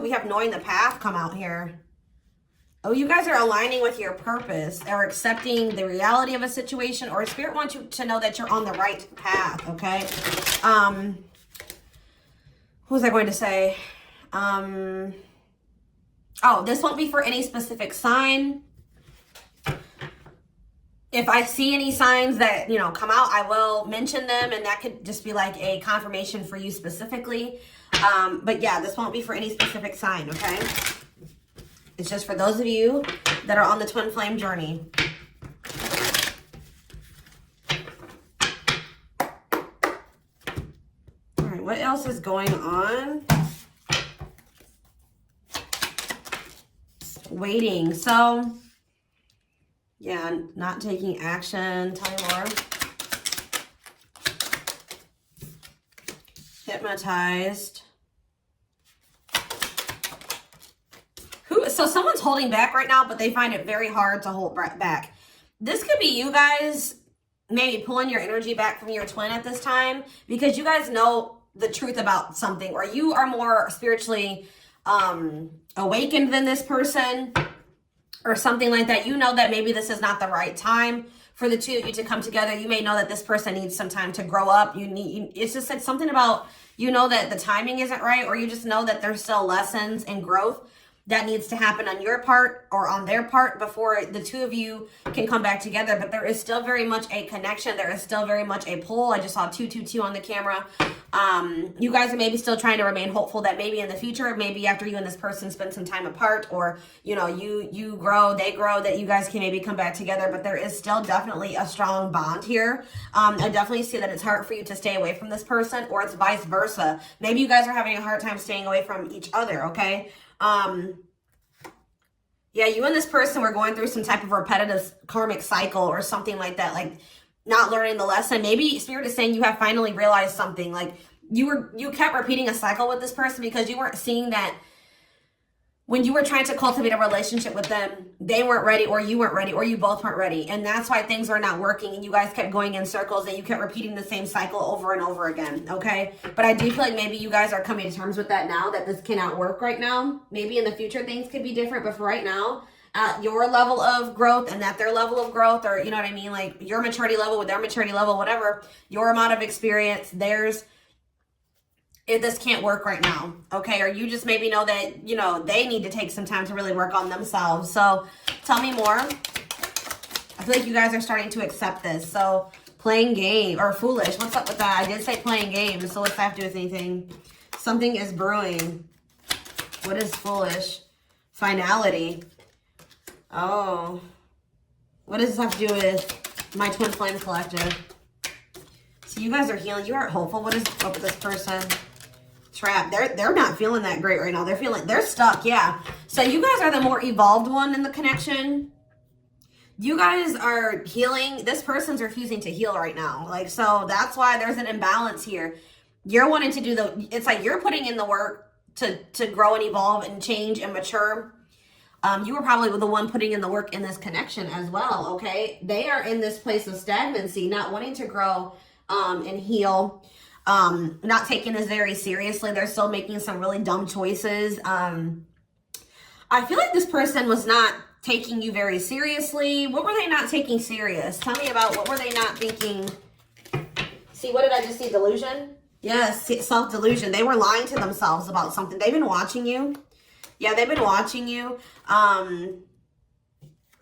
we have knowing the path come out here. Oh, you guys are aligning with your purpose or accepting the reality of a situation, or Spirit wants you to know that you're on the right path, okay? What was I going to say? Oh, this won't be for any specific sign. If I see any signs that, you know, come out, I will mention them, and that could just be like a confirmation for you specifically. But yeah, this won't be for any specific sign, okay? It's just for those of you that are on the twin flame journey. All right, what else is going on? Waiting. So, yeah, not taking action. Tell me more. Hypnotized. So someone's holding back right now, but they find it very hard to hold back. This could be you guys maybe pulling your energy back from your twin at this time because you guys know the truth about something, or you are more spiritually awakened than this person or something like that. You know that maybe this is not the right time for the two of you to come together. You may know that this person needs some time to grow up. It's just like something about, you know, that the timing isn't right, or you just know that there's still lessons and growth that needs to happen on your part or on their part before the two of you can come back together. But there is still very much a connection. There is still very much a pull. I just saw 222 on the camera. You guys are maybe still trying to remain hopeful that maybe in the future, maybe after you and this person spend some time apart, or, you know, you grow, they grow, that you guys can maybe come back together. But there is still definitely a strong bond here. I definitely see that it's hard for you to stay away from this person, or it's vice versa. Maybe you guys are having a hard time staying away from each other, okay? Yeah, you and this person were going through some type of repetitive karmic cycle or something like that, like not learning the lesson. Maybe Spirit is saying you have finally realized something. Like you kept repeating a cycle with this person because you weren't seeing that when you were trying to cultivate a relationship with them, they weren't ready, or you weren't ready, or you both weren't ready. And that's why things were not working, and you guys kept going in circles, and you kept repeating the same cycle over and over again, okay? But I do feel like maybe you guys are coming to terms with that now, that this cannot work right now. Maybe in the future things could be different, but for right now, at your level of growth and at their level of growth, or you know what I mean? Like your maturity level with their maturity level, whatever, your amount of experience, theirs, this can't work right now, okay? Or you just maybe know that, you know, they need to take some time to really work on themselves. So tell me more. I feel like you guys are starting to accept this. So playing game, or foolish. What's up with that? I did say playing games, so what's that have to do with anything? Something is brewing. What is foolish? Finality. Oh. What does this have to do with my twin flame collective? So you guys are healing. You are hopeful. What is up with this person? Trap. They're not feeling that great right now. They're stuck. Yeah. So you guys are the more evolved one in the connection. You guys are healing. This person's refusing to heal right now. Like, so that's why there's an imbalance here. You're wanting to do it's like you're putting in the work to grow and evolve and change and mature. You were probably the one putting in the work in this connection as well. Okay. They are in this place of stagnancy, not wanting to grow and heal. Not taking this very seriously. They're still making some really dumb choices. I feel like this person was not taking you very seriously. What were they not taking serious? Tell me about what were they not thinking? See, what did I just see? Delusion? Yes, self-delusion. They were lying to themselves about something. They've been watching you. Yeah, they've been watching you. Or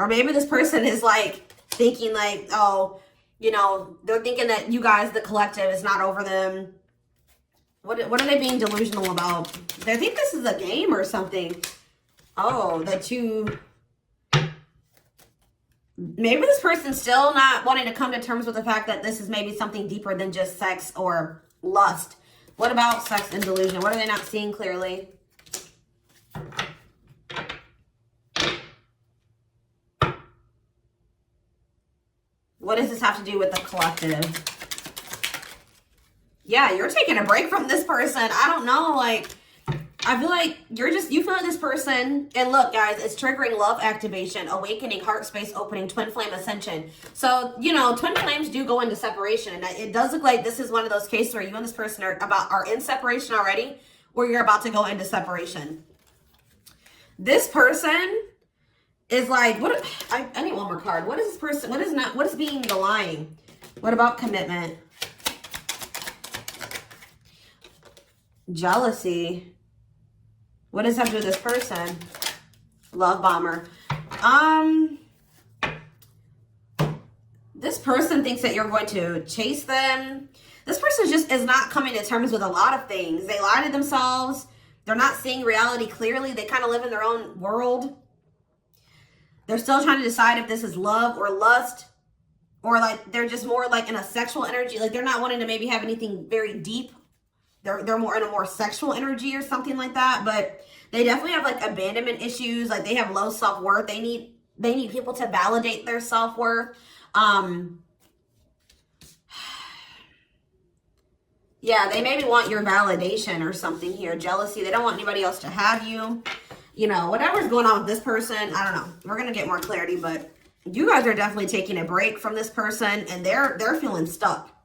maybe this person is like thinking like, oh, you know, they're thinking that you guys, the collective, is not over them. What are they being delusional about? They think this is a game or something. Oh, that you... Maybe this person's still not wanting to come to terms with the fact that this is maybe something deeper than just sex or lust. What about sex and delusion? What are they not seeing clearly? What does this have to do with the collective? Yeah, you're taking a break from this person. I don't know, like, I feel like you feel like this person, and look, guys, it's triggering love activation, awakening, heart space opening, twin flame ascension. So, you know, twin flames do go into separation, and it does look like this is one of those cases where you and this person are in separation already, where you're about to go into separation. This person is like, what? I need one more card. What is this person? What is not? What is being the lying? What about commitment? Jealousy. What does that have to do with this person? Love bomber. This person thinks that you're going to chase them. This person just is not coming to terms with a lot of things. They lie to themselves. They're not seeing reality clearly. They kind of live in their own world. They're still trying to decide if this is love or lust, or like they're just more like in a sexual energy. Like they're not wanting to maybe have anything very deep. They're more in a more sexual energy or something like that. But they definitely have like abandonment issues. Like they have low self-worth. They need people to validate their self-worth. Yeah, they maybe want your validation or something here. Jealousy. They don't want anybody else to have you. You know, whatever's going on with this person, I don't know. We're going to get more clarity, but you guys are definitely taking a break from this person, and they're feeling stuck.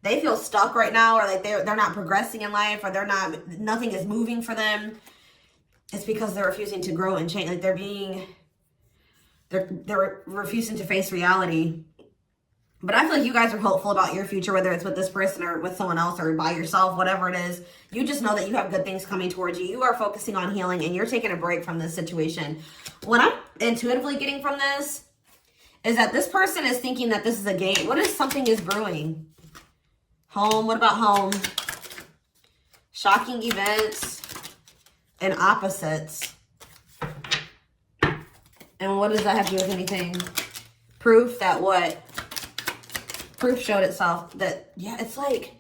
They feel stuck right now, or like they're not progressing in life, or nothing is moving for them. It's because they're refusing to grow and change. Like they're refusing to face reality. But I feel like you guys are hopeful about your future, whether it's with this person or with someone else or by yourself, whatever it is. You just know that you have good things coming towards you. You are focusing on healing, and you're taking a break from this situation. What I'm intuitively getting from this is that this person is thinking that this is a game. What if something is brewing? Home. What about home? Shocking events and opposites. And what does that have to do with anything? Proof that what? Proof showed itself that, yeah, it's like,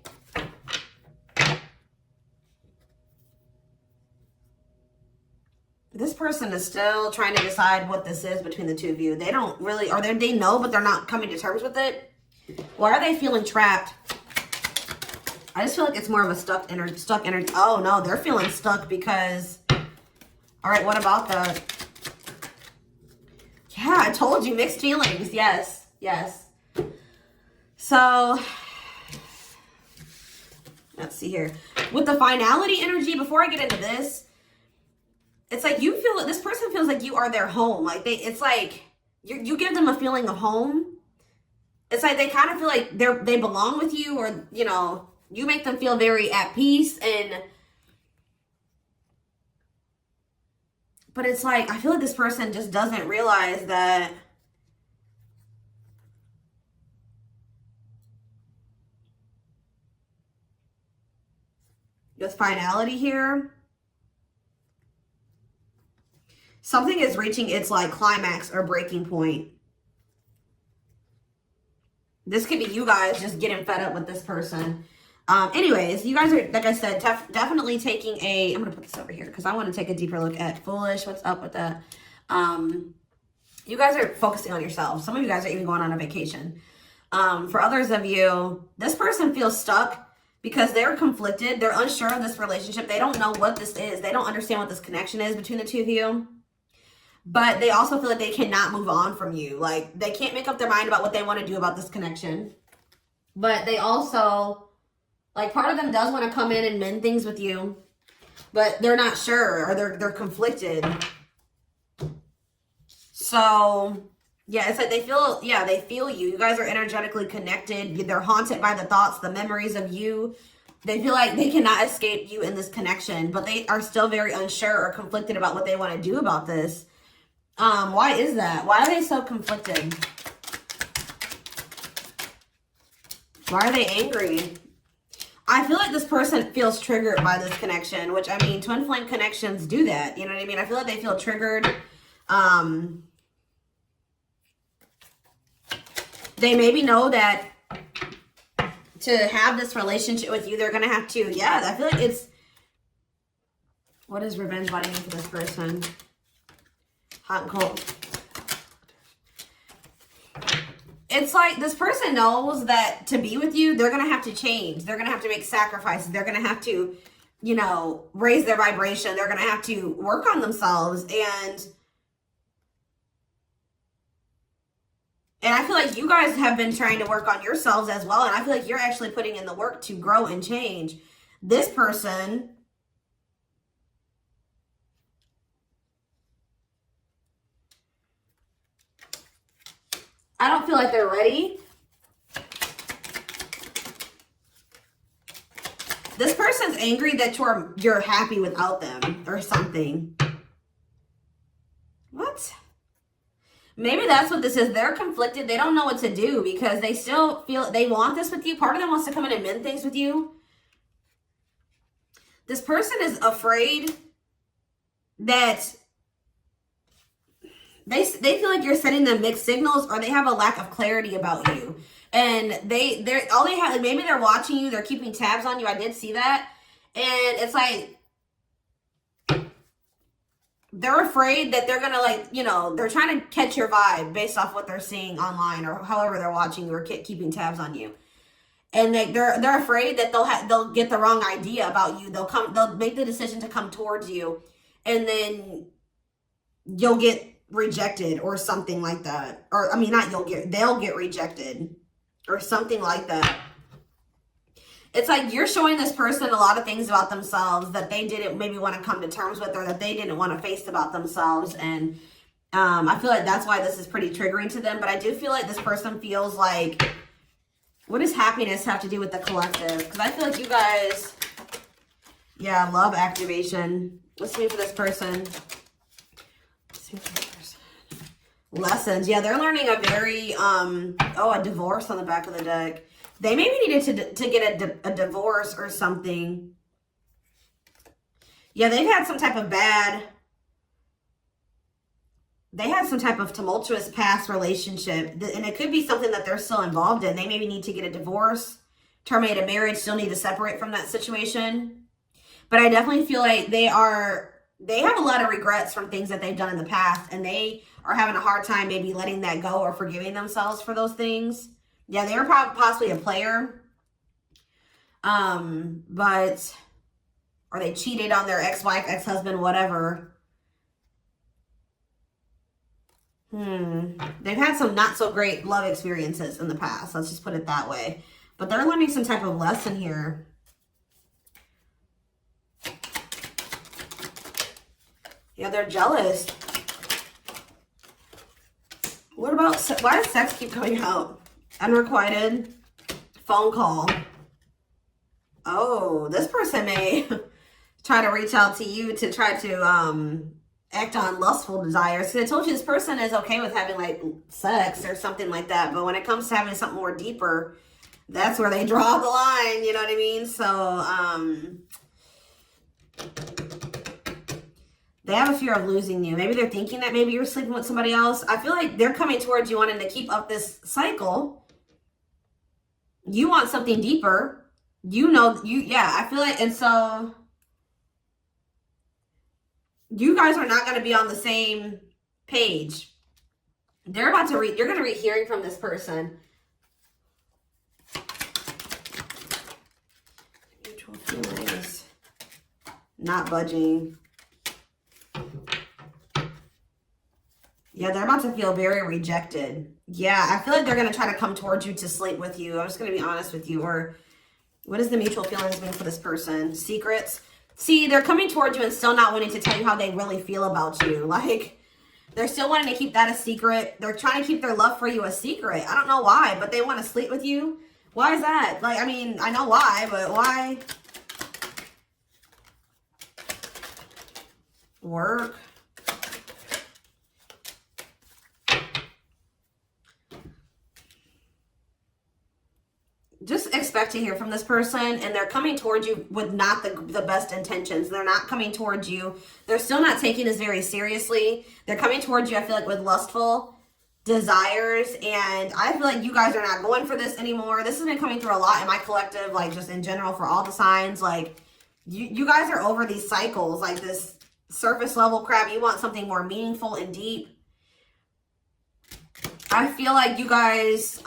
this person is still trying to decide what this is between the two of you. They don't really, or they know, but they're not coming to terms with it. Why are they feeling trapped? I just feel like it's more of a stuck energy. Oh no, they're feeling stuck because, all right, what about the, yeah, I told you, mixed feelings. Yes, yes. So, let's see here. With the finality energy, before I get into this, it's like you feel, this person feels like you are their home. Like it's like you give them a feeling of home. It's like they kind of feel like they belong with you, or, you know, you make them feel very at peace. But it's like, I feel like this person just doesn't realize that with finality here, something is reaching its like climax or breaking point. This could be you guys just getting fed up with this person. Anyways, you guys are, like I said, definitely taking I'm going to put this over here because I want to take a deeper look at foolish. What's up with that? You guys are focusing on yourselves. Some of you guys are even going on a vacation. For others of you, this person feels stuck because they're conflicted. They're unsure of this relationship. They don't know what this is. They don't understand what this connection is between the two of you. But they also feel like they cannot move on from you. Like, they can't make up their mind about what they want to do about this connection. But they also, like, part of them does want to come in and mend things with you. But they're not sure, or they're conflicted. So, yeah, it's like they feel you. You guys are energetically connected. They're haunted by the thoughts, the memories of you. They feel like they cannot escape you in this connection, but they are still very unsure or conflicted about what they want to do about this. Why is that? Why are they so conflicted? Why are they angry? I feel like this person feels triggered by this connection, which, I mean, twin flame connections do that. You know what I mean? I feel like they feel triggered. They maybe know that to have this relationship with you, they're going to have to, yeah, I feel like it's, what is revenge body mean for this person? Hot and cold. It's like this person knows that to be with you, they're going to have to change. They're going to have to make sacrifices. They're going to have to, you know, raise their vibration. They're going to have to work on themselves. And I feel like you guys have been trying to work on yourselves as well. And I feel like you're actually putting in the work to grow and change. This person, I don't feel like they're ready. This person's angry that you're happy without them or something. What? Maybe that's what this is. They're conflicted. They don't know what to do because they still feel they want this with you. Part of them wants to come in and mend things with you. This person is afraid that they feel like you're sending them mixed signals, or they have a lack of clarity about you. And they're all they have, like, maybe they're watching you, they're keeping tabs on you. I did see that. And it's like they're afraid that they're gonna, like, you know, they're trying to catch your vibe based off what they're seeing online or however they're watching you or keeping tabs on you. And they're afraid that they'll get the wrong idea about you. They'll make the decision to come towards you, and then you'll get rejected or something like that. Or I mean, they'll get rejected or something like that. It's like you're showing this person a lot of things about themselves that they didn't maybe want to come to terms with, or that they didn't want to face about themselves. And I feel like that's why this is pretty triggering to them. But I do feel like this person feels like, what does happiness have to do with the collective? Because I feel like you guys, yeah, love activation. Let's see for this person. Let's see for this person. Lessons. Yeah, they're learning a very, a divorce on the back of the deck. They maybe needed to get a divorce or something. Yeah, they've had some type of they had some type of tumultuous past relationship. And it could be something that they're still involved in. They maybe need to get a divorce, terminate a marriage, still need to separate from that situation. But I definitely feel like they have a lot of regrets from things that they've done in the past. And they are having a hard time maybe letting that go or forgiving themselves for those things. Yeah, they were possibly a player. Or they cheated on their ex-wife, ex-husband, whatever. They've had some not so great love experiences in the past. Let's just put it that way. But they're learning some type of lesson here. Yeah, they're jealous. What about, why does sex keep coming out? Unrequited phone call. Oh, this person may try to reach out to you to try to act on lustful desires. So I told you this person is okay with having like sex or something like that, but when it comes to having something more deeper, that's where they draw the line, you know what I mean? So they have a fear of losing you. Maybe they're thinking that maybe you're sleeping with somebody else. I feel like they're coming towards you wanting to keep up this cycle. You want something deeper. I feel like, and so you guys are not going to be on the same page. You're going to be hearing from this person. Mutual feelings. Not budging. Yeah, they're about to feel very rejected. Yeah, I feel like they're going to try to come towards you to sleep with you. I'm just going to be honest with you. Or what does the mutual feelings mean for this person? Secrets. See, they're coming towards you and still not wanting to tell you how they really feel about you. Like, they're still wanting to keep that a secret. They're trying to keep their love for you a secret. I don't know why, but they want to sleep with you. Why is that? Like, I mean, I know why, but why? Work. Just expect to hear from this person, and they're coming towards you with not the best intentions. They're not coming towards you. They're still not taking this very seriously. They're coming towards you, I feel like, with lustful desires, and I feel like you guys are not going for this anymore. This has been coming through a lot in my collective, like just in general for all the signs. Like, you guys are over these cycles, like this surface level crap. You want something more meaningful and deep. I feel like you guys,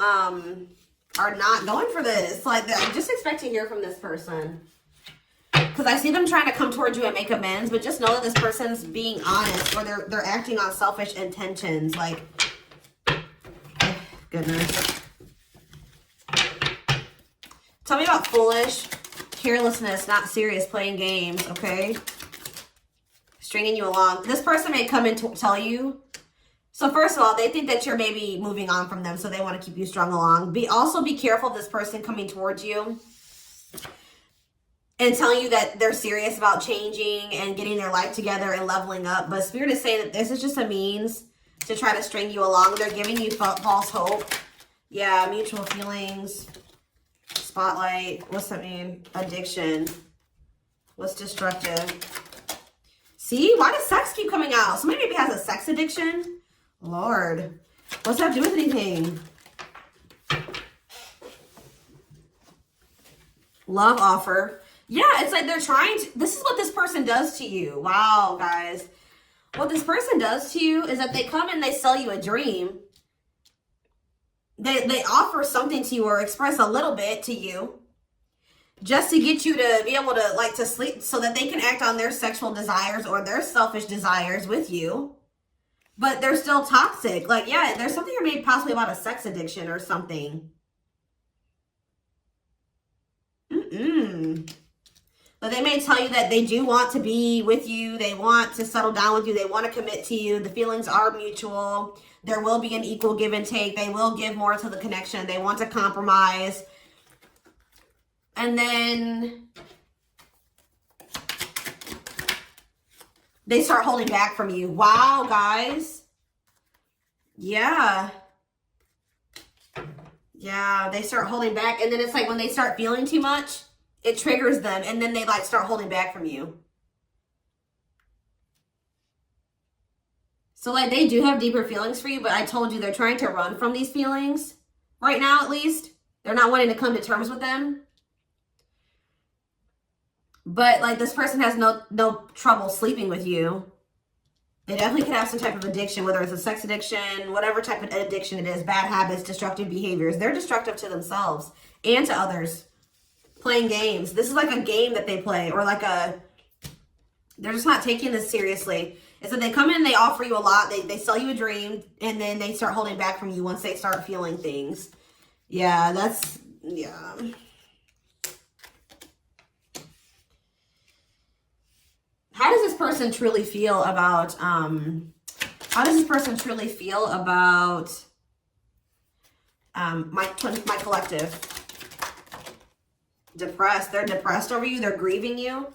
are not going for this. Like, just expect to hear from this person. Because I see them trying to come towards you and make amends, but just know that this person's being honest, or they're acting on selfish intentions. Like, goodness. Tell me about foolish, carelessness, not serious, playing games, okay? Stringing you along. This person may come and tell you So first of all, they think that you're maybe moving on from them, so they want to keep you strung along. Also be careful of this person coming towards you and telling you that they're serious about changing and getting their life together and leveling up. But Spirit is saying that this is just a means to try to string you along. They're giving you false hope. Yeah, mutual feelings. Spotlight. What's that mean? Addiction. What's destructive? See? Why does sex keep coming out? Somebody maybe has a sex addiction. Lord. What's that do with anything? Love offer. Yeah, it's like they're trying to... This is what this person does to you. Wow, guys. What this person does to you is that they come and they sell you a dream. They offer something to you or express a little bit to you just to get you to be able to, like, to sleep so that they can act on their sexual desires or their selfish desires with you. But they're still toxic. Like, yeah, there's something you're maybe possibly about a sex addiction or something. But they may tell you that they do want to be with you. They want to settle down with you. They want to commit to you. The feelings are mutual. There will be an equal give and take. They will give more to the connection. They want to compromise. And then they start holding back from you. Wow, guys. Yeah. Yeah, they start holding back. And then it's like when they start feeling too much, it triggers them. And then they like start holding back from you. So like they do have deeper feelings for you, but I told you they're trying to run from these feelings. Right now, at least. They're not wanting to come to terms with them. But like this person has no trouble sleeping with you. They definitely could have some type of addiction, whether it's a sex addiction, whatever type of addiction it is, bad habits, destructive behaviors. They're destructive to themselves and to others. Playing games. This is like a game that they play, or like they're just not taking this seriously. It's that they come in and they offer you a lot. They sell you a dream, and then they start holding back from you once they start feeling things. Yeah, yeah. How does this person truly feel about, my collective? Depressed. They're depressed over you. They're grieving you.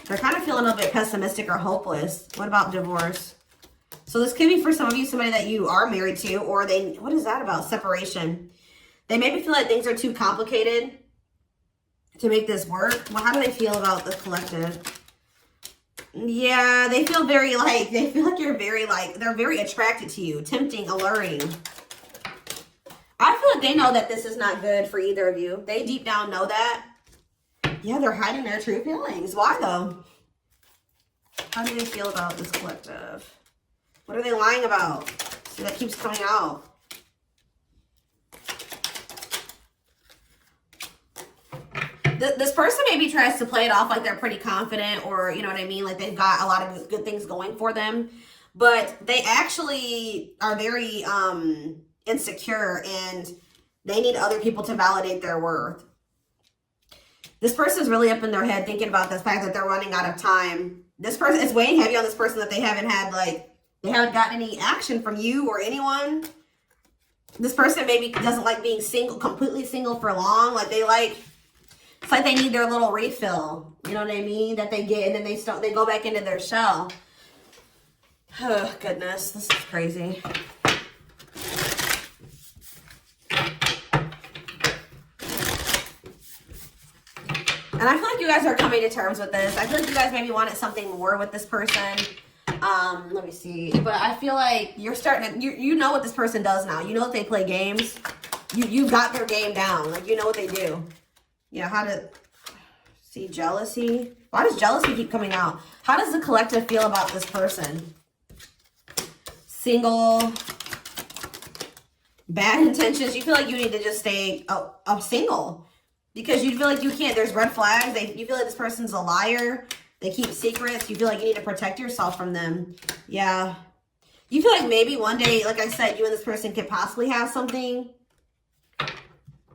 They're kind of feeling a little bit pessimistic or hopeless. What about divorce? So this could be for some of you, somebody that you are married to, or what is that about? Separation. They maybe feel like things are too complicated to make this work. Well, how do they feel about the collective? Yeah, they feel very like, they're very attracted to you, tempting, alluring. I feel like they know that this is not good for either of you. They deep down know that. Yeah, they're hiding their true feelings. Why though? How do they feel about this collective? What are they lying about? See, that keeps coming out. This person maybe tries to play it off like they're pretty confident, or you know what I mean, like they've got a lot of good things going for them, but they actually are very insecure, and they need other people to validate their worth. This person's really up in their head thinking about the fact that they're running out of time. This person, it's weighing heavy on this person that they haven't gotten any action from you or anyone. This person maybe doesn't like being single, completely single for long. Like it's like they need their little refill. You know what I mean? That they get, and then they go back into their shell. Oh, goodness. This is crazy. And I feel like you guys are coming to terms with this. I feel like you guys maybe wanted something more with this person. Let me see. But I feel like you're starting to, you know what this person does now. You know that they play games. You've got their game down. Like, you know what they do. Yeah, see jealousy. Why does jealousy keep coming out? How does the collective feel about this person? Single. Bad intentions. You feel like you need to just stay single. Because you feel like you can't. There's red flags. You feel like this person's a liar. They keep secrets. You feel like you need to protect yourself from them. Yeah. You feel like maybe one day, like I said, you and this person could possibly have something.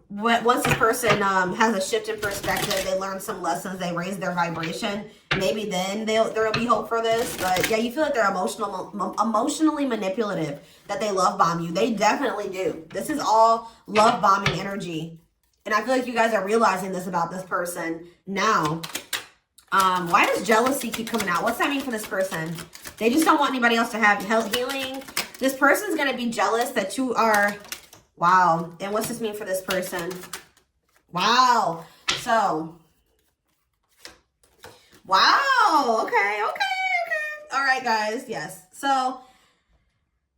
once this person has a shift in perspective, they learn some lessons, they raise their vibration, maybe then there'll be hope for this. But yeah, you feel like they're emotionally manipulative, that they love bomb you. They definitely do. This is all love bombing energy. And I feel like you guys are realizing this about this person now. Why does jealousy keep coming out? What's that mean for this person? They just don't want anybody else to have healing. This person's going to be jealous that you are... Wow. And what's this mean for this person? Wow. So... Wow. Okay. All right, guys. Yes. So,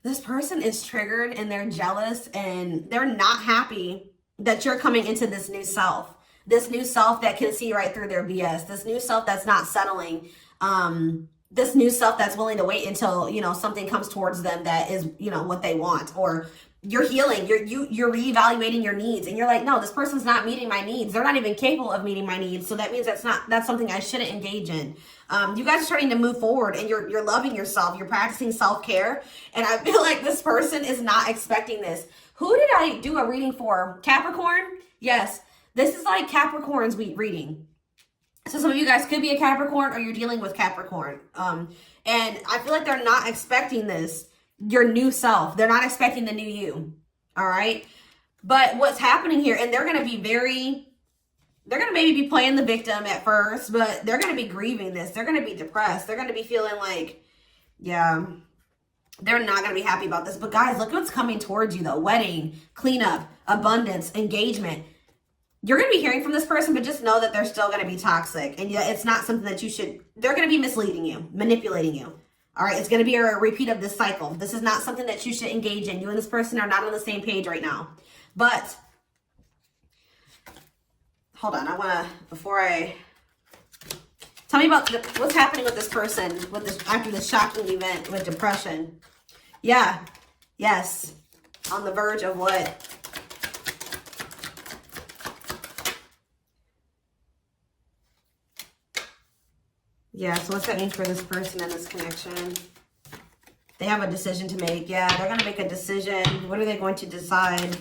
this person is triggered and they're jealous and they're not happy that you're coming into this new self. This new self that can see right through their BS. This new self that's not settling. This new self that's willing to wait until, you know, something comes towards them that is, you know, what they want. Or you're healing. You're reevaluating your needs. And you're like, no, this person's not meeting my needs. They're not even capable of meeting my needs. So that means that's something I shouldn't engage in. You guys are starting to move forward and you're loving yourself. You're practicing self-care. And I feel like this person is not expecting this. Who did I do a reading for? Capricorn? Yes. This is like Capricorn's reading. So some of you guys could be a Capricorn or you're dealing with Capricorn. And I feel like they're not expecting this, your new self. They're not expecting the new you. All right. But what's happening here, and they're going to be they're going to maybe be playing the victim at first, but they're going to be grieving this. They're going to be depressed. They're going to be feeling like, yeah, they're not going to be happy about this. But guys, look what's coming towards you though. Wedding, cleanup, abundance, engagement. You're going to be hearing from this person, but just know that they're still going to be toxic. And it's not something that you should... They're going to be misleading you, manipulating you. All right? It's going to be a repeat of this cycle. This is not something that you should engage in. You and this person are not on the same page right now. But... Hold on. I want to... Before I... Tell me about what's happening with this person with this after this shocking event with depression. Yeah. Yes. On the verge of what? Yeah, so what's that mean for this person and this connection? They have a decision to make. Yeah, they're going to make a decision. What are they going to decide?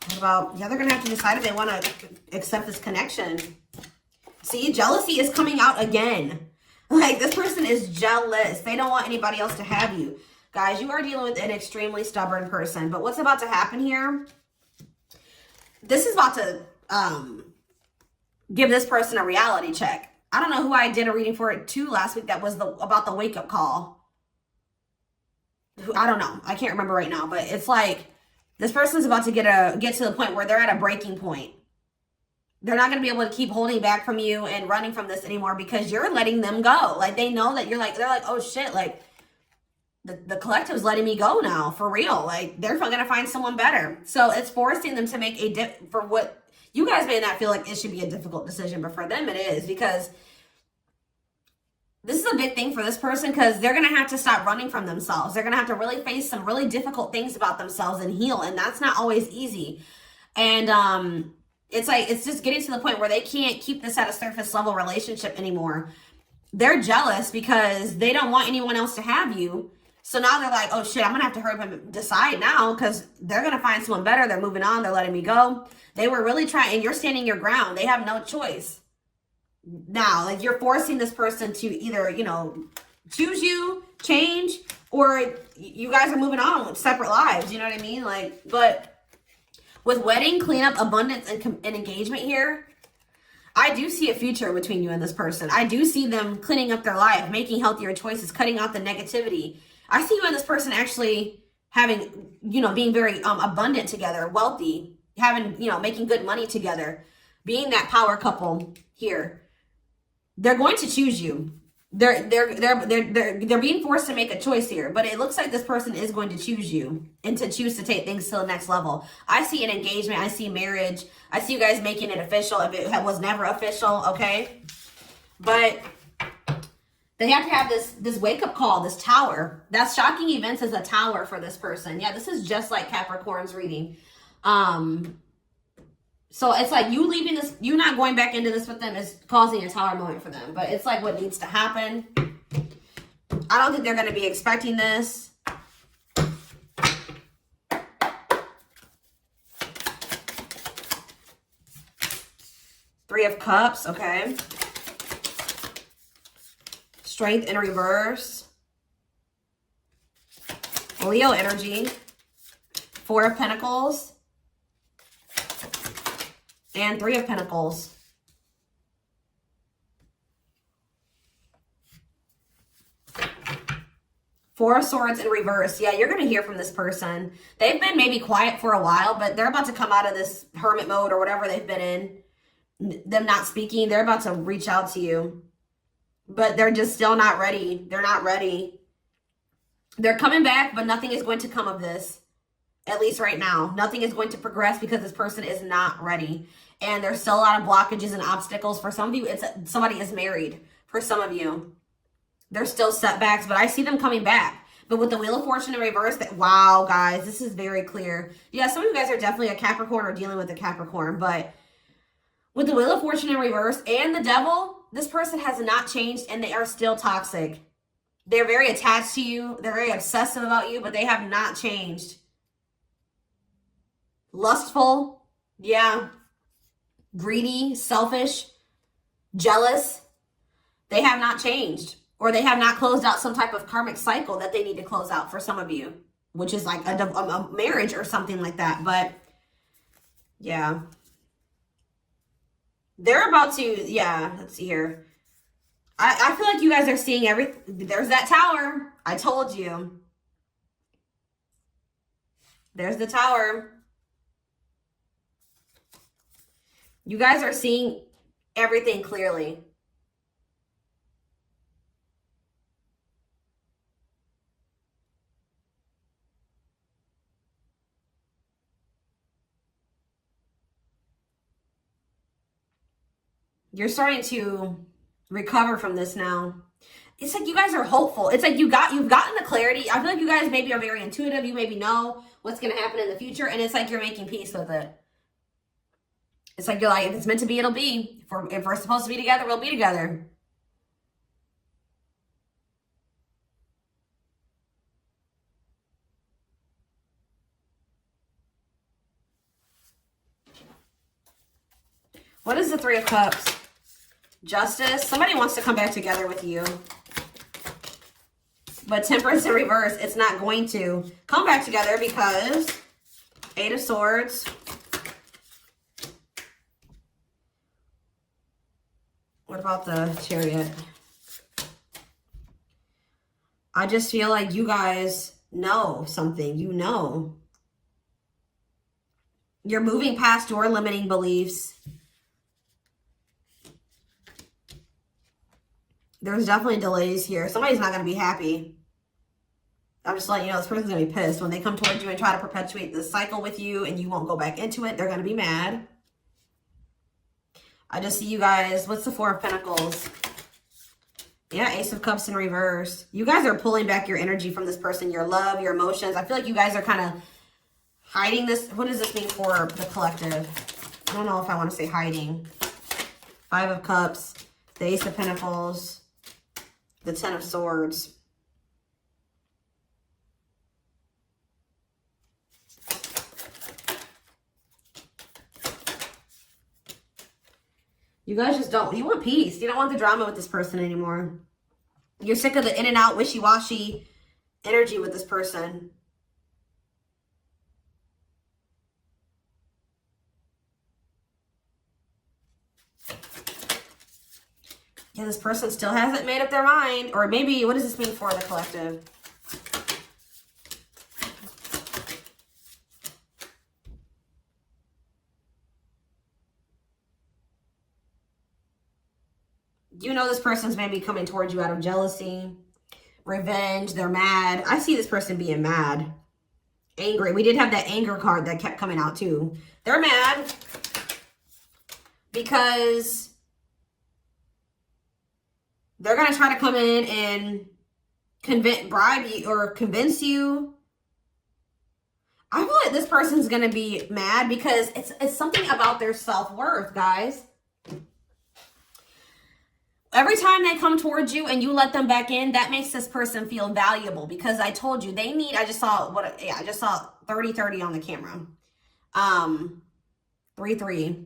What about, yeah, they're going to have to decide if they want to accept this connection. See, jealousy is coming out again. Like, this person is jealous. They don't want anybody else to have you. Guys, you are dealing with an extremely stubborn person. But what's about to happen here? This is about to give this person a reality check. I don't know who I did a reading for it too last week that was about the wake-up call. I don't know. I can't remember right now. But it's like this person's about to get to the point where they're at a breaking point. They're not going to be able to keep holding back from you and running from this anymore because you're letting them go. Like, they know that they're like, oh shit, like the collective's letting me go now for real. Like, they're going to find someone better. So it's forcing them to make for what you guys may not feel like it should be a difficult decision, but for them it is, because this is a big thing for this person, because they're going to have to stop running from themselves. They're going to have to really face some really difficult things about themselves and heal. And that's not always easy. And, it's like, it's just getting to the point where they can't keep this at a surface level relationship anymore. They're jealous because they don't want anyone else to have you. So now they're like, oh shit, I'm going to have to hurry up and decide now, because they're going to find someone better. They're moving on. They're letting me go. They were really trying, and you're standing your ground. They have no choice. Now, like, you're forcing this person to either, you know, choose you, change, or you guys are moving on with separate lives. You know what I mean? Like, but with wedding, cleanup, abundance, and engagement here, I do see a future between you and this person. I do see them cleaning up their life, making healthier choices, cutting out the negativity. I see you and this person actually having, you know, being very abundant together, wealthy, having, you know, making good money together, being that power couple here. They're going to choose you. They're being forced to make a choice here, but it looks like this person is going to choose you and to choose to take things to the next level. I see an engagement. I see marriage. I see you guys making it official if it was never official, okay? But they have to have this wake-up call, this tower. That's shocking events as a tower for this person. Yeah, this is just like Capricorn's reading. So it's like you leaving this, you not going back into this with them is causing a tower moment for them. But it's like what needs to happen. I don't think they're going to be expecting this. Three of Cups, okay. Strength in reverse. Leo energy. Four of Pentacles. And Three of Pentacles. Four of Swords in reverse. Yeah, you're going to hear from this person. They've been maybe quiet for a while, but they're about to come out of this hermit mode or whatever they've been in. Them not speaking. They're about to reach out to you. But they're just still not ready. They're not ready. They're coming back, but nothing is going to come of this. At least right now. Nothing is going to progress because this person is not ready. And there's still a lot of blockages and obstacles. For some of you, somebody is married. For some of you. There's still setbacks, but I see them coming back. But with the Wheel of Fortune in reverse, wow, guys, this is very clear. Yeah, some of you guys are definitely a Capricorn or dealing with a Capricorn, but with the Wheel of Fortune in reverse and the Devil, this person has not changed and they are still toxic. They're very attached to you. They're very obsessive about you, but they have not changed. Lustful, yeah. Greedy, selfish, jealous. They have not changed. Or they have not closed out some type of karmic cycle that they need to close out for some of you. Which is like a marriage or something like that. But, yeah. They're about to, yeah, let's see here. I feel like you guys are seeing everything. There's that tower. I told you. There's the tower. You guys are seeing everything clearly. You're starting to recover from this now. It's like you guys are hopeful. It's like you've gotten the clarity. I feel like you guys maybe are very intuitive. You maybe know what's going to happen in the future. And it's like you're making peace with it. It's like you're like, if it's meant to be, it'll be. If we're supposed to be together, we'll be together. What is the Three of Cups? Justice. Somebody wants to come back together with you. But Temperance in reverse, it's not going to come back together because Eight of Swords. What about the Chariot? I just feel like you guys know something. You know. You're moving past your limiting beliefs. There's definitely delays here. Somebody's not going to be happy. I'm just letting you know this person's going to be pissed. When they come towards you and try to perpetuate this cycle with you and you won't go back into it, they're going to be mad. I just see you guys. What's the Four of Pentacles? Yeah, Ace of Cups in reverse. You guys are pulling back your energy from this person, your love, your emotions. I feel like you guys are kind of hiding this. What does this mean for the collective? I don't know if I want to say hiding. Five of Cups, the Ace of Pentacles, the Ten of Swords. You guys just don't, you want peace. You don't want the drama with this person anymore. You're sick of the in and out, wishy-washy energy with this person. Yeah, this person still hasn't made up their mind. Or maybe, what does this mean for the collective? You know this person's maybe coming towards you out of jealousy, revenge. They're mad. I see this person being mad, angry. We did have that anger card that kept coming out too. They're mad because they're going to try to come in and bribe you or convince you. I feel like this person's going to be mad because it's something about their self-worth, guys. Every time they come towards you and you let them back in, that makes this person feel valuable because I told you they need, I just saw 30-30 on the camera. 3-3.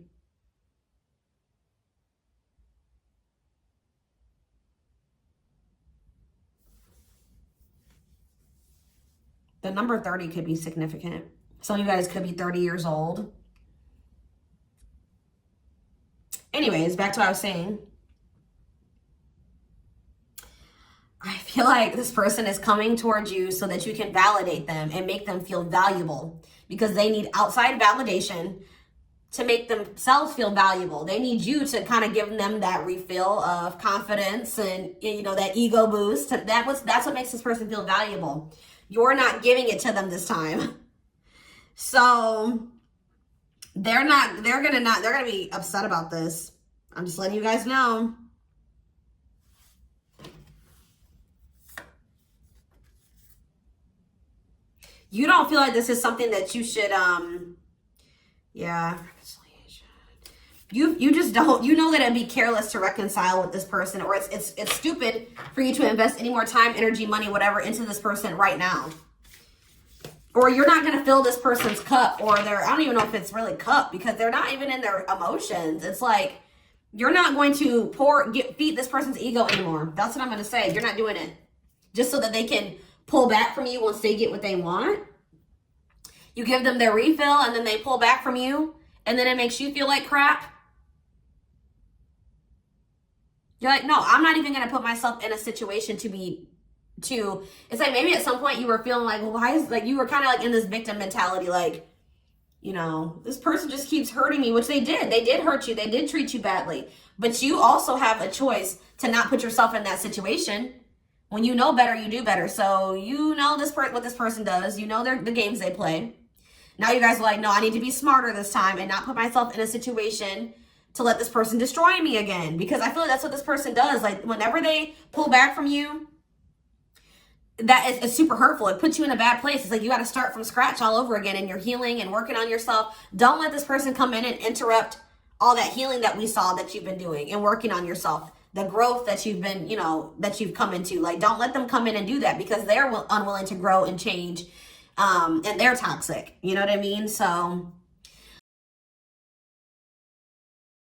The number 30 could be significant. Some of you guys could be 30 years old. Anyways, back to what I was saying. I feel like this person is coming towards you so that you can validate them and make them feel valuable, because they need outside validation to make themselves feel valuable. They need you to kind of give them that refill of confidence and, you know, that ego boost. That's what makes this person feel valuable. You're not giving it to them this time. So they're gonna be upset about this. I'm just letting you guys know. You don't feel like this is something that you should, yeah. You just don't, you know that it'd be careless to reconcile with this person, or it's stupid for you to invest any more time, energy, money, whatever into this person right now. Or you're not going to fill this person's cup, or I don't even know if it's really cup, because they're not even in their emotions. It's like, you're not going to feed this person's ego anymore. That's what I'm going to say. You're not doing it just so that they can pull back from you once they get what they want. You give them their refill and then they pull back from you, and then it makes you feel like crap. You're like, no, I'm not even going to put myself in a situation it's like maybe at some point you were feeling like, well, why is, like, you were kind of like in this victim mentality, like, you know, this person just keeps hurting me, which they did. They did hurt you. They did treat you badly. But you also have a choice to not put yourself in that situation. When you know better, you do better. So you know what this person does. You know the games they play. Now you guys are like, no, I need to be smarter this time and not put myself in a situation to let this person destroy me again. Because I feel like that's what this person does. Like, whenever they pull back from you, that is super hurtful. It puts you in a bad place. It's like you got to start from scratch all over again, and you're healing and working on yourself. Don't let this person come in and interrupt all that healing that we saw that you've been doing and working on yourself. The growth that you've been, you know, that you've come into. Like, don't let them come in and do that, because they're unwilling to grow and change. And they're toxic. You know what I mean? So